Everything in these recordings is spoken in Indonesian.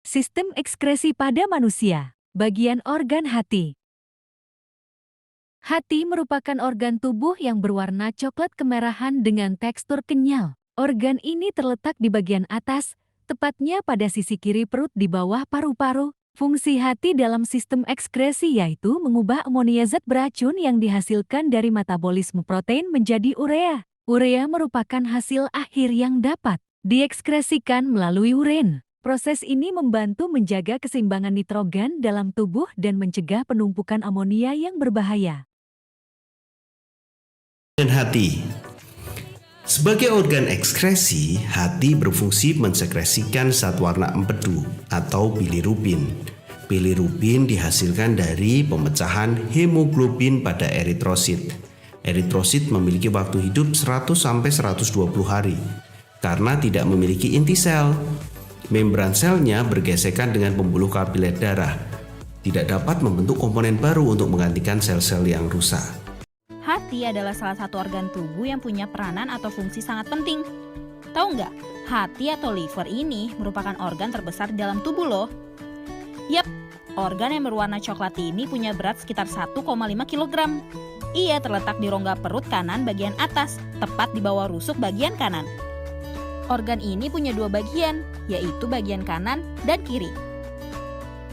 Sistem ekskresi pada manusia. Bagian organ hati. Hati merupakan organ tubuh yang berwarna coklat kemerahan dengan tekstur kenyal. Organ ini terletak di bagian atas, tepatnya pada sisi kiri perut di bawah paru-paru. Fungsi hati dalam sistem ekskresi yaitu mengubah amonia zat beracun yang dihasilkan dari metabolisme protein menjadi urea. Urea merupakan hasil akhir yang dapat diekskresikan melalui urin. Proses ini membantu menjaga keseimbangan nitrogen dalam tubuh dan mencegah penumpukan amonia yang berbahaya. Dan hati. Sebagai organ ekskresi, hati berfungsi mensekresikan zat warna empedu atau bilirubin. Bilirubin dihasilkan dari pemecahan hemoglobin pada eritrosit. Eritrosit memiliki waktu hidup 100-120 hari karena tidak memiliki inti sel. Membran selnya bergesekan dengan pembuluh kapiler darah, tidak dapat membentuk komponen baru untuk menggantikan sel-sel yang rusak. Hati adalah salah satu organ tubuh yang punya peranan atau fungsi sangat penting. Tahu nggak, hati atau liver ini merupakan organ terbesar di dalam tubuh loh. Yap, organ yang berwarna coklat ini punya berat sekitar 1,5 kg. Ia terletak di rongga perut kanan bagian atas, tepat di bawah rusuk bagian kanan. Organ ini punya dua bagian, yaitu bagian kanan dan kiri.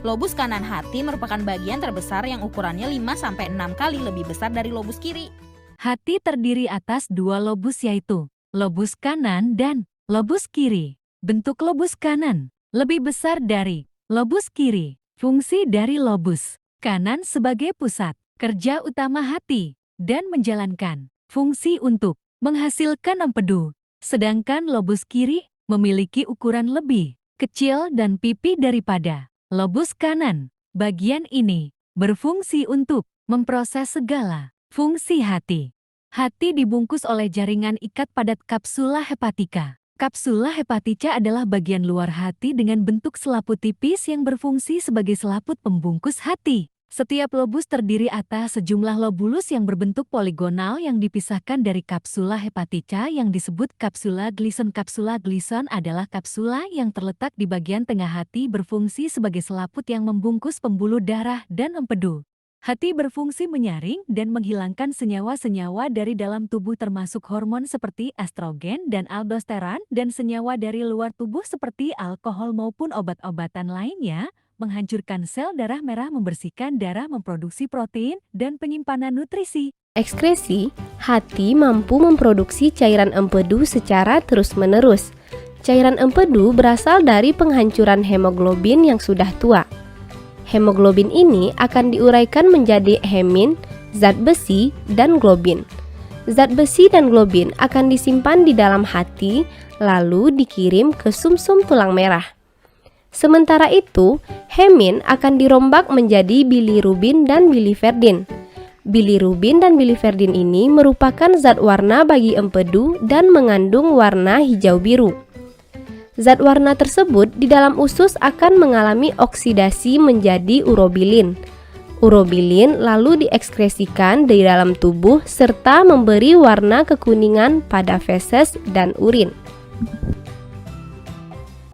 Lobus kanan hati merupakan bagian terbesar yang ukurannya 5-6 kali lebih besar dari lobus kiri. Hati terdiri atas dua lobus yaitu lobus kanan dan lobus kiri. Bentuk lobus kanan lebih besar dari lobus kiri. Fungsi dari lobus kanan sebagai pusat kerja utama hati dan menjalankan fungsi untuk menghasilkan empedu. Sedangkan lobus kiri memiliki ukuran lebih kecil dan pipi daripada lobus kanan. Bagian ini berfungsi untuk memproses segala fungsi hati. Hati dibungkus oleh jaringan ikat padat kapsula hepatika. Kapsula hepatica adalah bagian luar hati dengan bentuk selaput tipis yang berfungsi sebagai selaput pembungkus hati. Setiap lobus terdiri atas sejumlah lobulus yang berbentuk poligonal yang dipisahkan dari kapsula hepatica yang disebut kapsula glison. Kapsula glison adalah kapsula yang terletak di bagian tengah hati berfungsi sebagai selaput yang membungkus pembuluh darah dan empedu. Hati berfungsi menyaring dan menghilangkan senyawa-senyawa dari dalam tubuh termasuk hormon seperti estrogen dan aldosteron dan senyawa dari luar tubuh seperti alkohol maupun obat-obatan lainnya. Menghancurkan sel darah merah, membersihkan darah, memproduksi protein, dan penyimpanan nutrisi. Ekskresi, hati mampu memproduksi cairan empedu secara terus-menerus. Cairan empedu berasal dari penghancuran hemoglobin yang sudah tua. Hemoglobin ini akan diuraikan menjadi hemin, zat besi, dan globin. Zat besi dan globin akan disimpan di dalam hati, lalu dikirim ke sumsum tulang merah. Sementara itu, hemin akan dirombak menjadi bilirubin dan biliverdin. Bilirubin dan biliverdin ini merupakan zat warna bagi empedu dan mengandung warna hijau biru. Zat warna tersebut di dalam usus akan mengalami oksidasi menjadi urobilin. Urobilin lalu diekskresikan di dalam tubuh serta memberi warna kekuningan pada feses dan urin.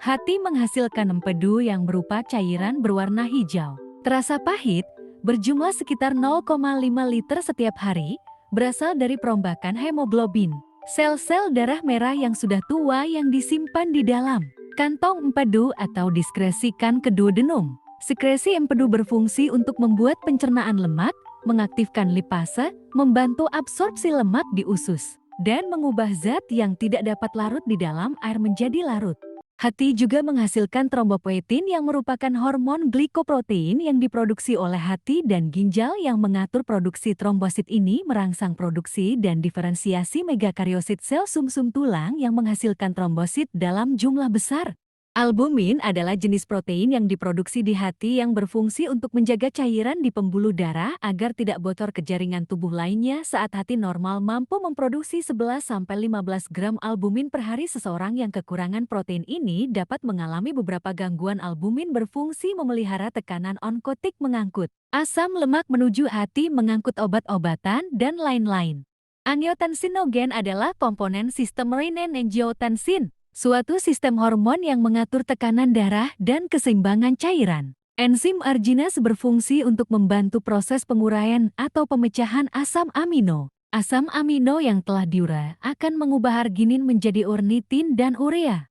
Hati menghasilkan empedu yang berupa cairan berwarna hijau. Terasa pahit, berjumlah sekitar 0,5 liter setiap hari, berasal dari perombakan hemoglobin. Sel-sel darah merah yang sudah tua yang disimpan di dalam kantong empedu atau diskresikan ke duodenum. Sekresi empedu berfungsi untuk membuat pencernaan lemak, mengaktifkan lipase, membantu absorpsi lemak di usus, dan mengubah zat yang tidak dapat larut di dalam air menjadi larut. Hati juga menghasilkan trombopoietin yang merupakan hormon glikoprotein yang diproduksi oleh hati dan ginjal yang mengatur produksi trombosit ini merangsang produksi dan diferensiasi megakariosit sel sumsum tulang yang menghasilkan trombosit dalam jumlah besar. Albumin adalah jenis protein yang diproduksi di hati yang berfungsi untuk menjaga cairan di pembuluh darah agar tidak bocor ke jaringan tubuh lainnya. Saat hati normal mampu memproduksi 11-15 gram albumin per hari. Seseorang yang kekurangan protein ini dapat mengalami beberapa gangguan. Albumin berfungsi memelihara tekanan onkotik, mengangkut asam lemak menuju hati, mengangkut obat-obatan, dan lain-lain. Angiotensinogen adalah komponen sistem renin-angiotensin. suatu sistem hormon yang mengatur tekanan darah dan keseimbangan cairan. Enzim arginase berfungsi untuk membantu proses penguraian atau pemecahan asam amino. Asam amino yang telah diurai akan mengubah arginin menjadi ornitin dan urea.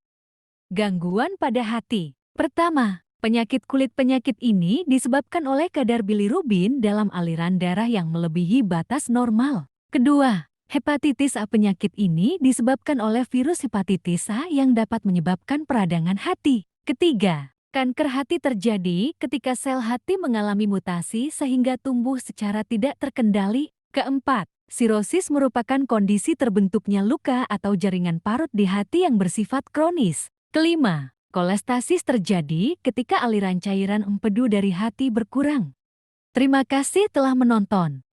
Gangguan pada hati. Pertama, penyakit kulit. Penyakit ini disebabkan oleh kadar bilirubin dalam aliran darah yang melebihi batas normal. Kedua, hepatitis A. Penyakit ini disebabkan oleh virus hepatitis A yang dapat menyebabkan peradangan hati. Ketiga, kanker hati terjadi ketika sel hati mengalami mutasi sehingga tumbuh secara tidak terkendali. Keempat, sirosis merupakan kondisi terbentuknya luka atau jaringan parut di hati yang bersifat kronis. Kelima, kolestasis terjadi ketika aliran cairan empedu dari hati berkurang. Terima kasih telah menonton.